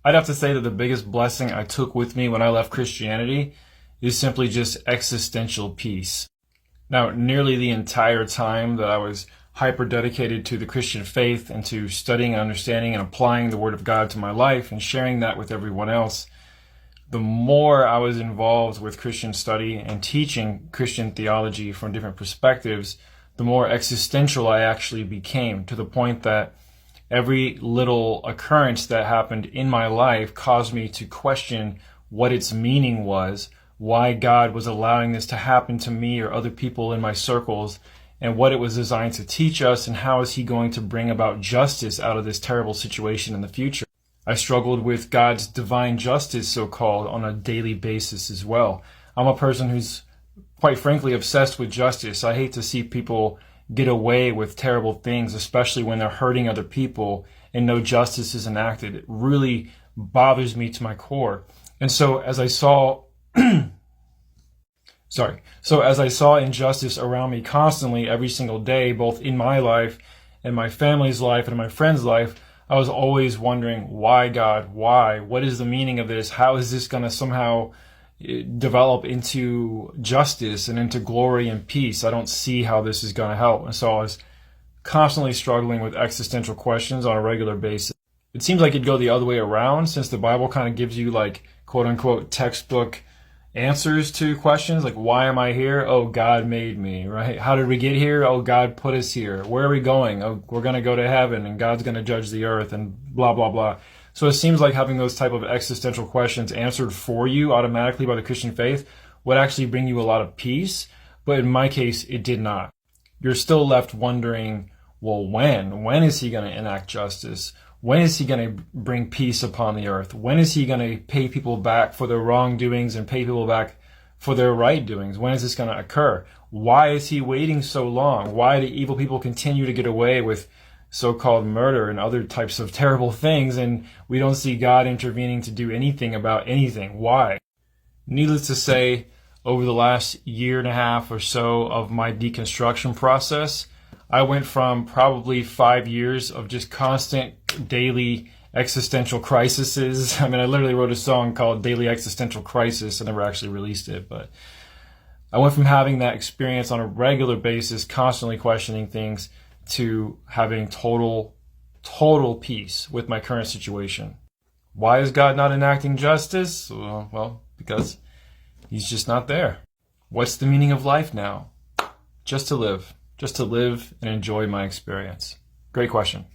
I'd have to say that the biggest blessing I took with me when I left Christianity is simply just existential peace. Now, nearly the entire time that I was hyper dedicated to the Christian faith and to studying and understanding and applying the Word of God to my life and sharing that with everyone else, the more I was involved with Christian study and teaching Christian theology from different perspectives, the more existential I actually became, to the point that every little occurrence that happened in my life caused me to question what its meaning was, why God was allowing this to happen to me or other people in my circles, and what it was designed to teach us, and how is he going to bring about justice out of this terrible situation in the future. I struggled with God's divine justice, so-called, on a daily basis as well. I'm a person who's, quite frankly, obsessed with justice. I hate to see people get away with terrible things, especially when they're hurting other people and no justice is enacted. It really bothers me to my core. And so as I saw as I saw injustice around me constantly every single day, both in my life and my family's life and my friends' life, I was always wondering, why, God? Why? What is the meaning of this? How is this going to somehow develop into justice and into glory and peace? I don't see how this is going to help. And so I was constantly struggling with existential questions on a regular basis. It seems like it'd go the other way around, since the Bible kind of gives you, like, quote unquote textbook answers to questions like, why am I here? Oh, God made me, right? How did we get here? Oh, God put us here. Where are we going? Oh, we're going to go to heaven, and God's going to judge the earth, and blah, blah, blah. So it seems like having those type of existential questions answered for you automatically by the Christian faith would actually bring you a lot of peace. But in my case, it did not. You're still left wondering, well, when is he going to enact justice? When is he going to bring peace upon the earth? When is he going to pay people back for their wrongdoings and pay people back for their right doings? When is this going to occur? Why is he waiting so long? Why do evil people continue to get away with so-called murder and other types of terrible things, and we don't see God intervening to do anything about anything? Why? Needless to say, over the last year and a half or so of my deconstruction process, I went from probably 5 years of just constant daily existential crises. I mean, I literally wrote a song called Daily Existential Crisis. I never actually released it, but I went from having that experience on a regular basis, constantly questioning things, to having total peace with my current situation. Why is God not enacting justice? Well, because he's just not there. What's the meaning of life now? Just to live and enjoy my experience. Great question.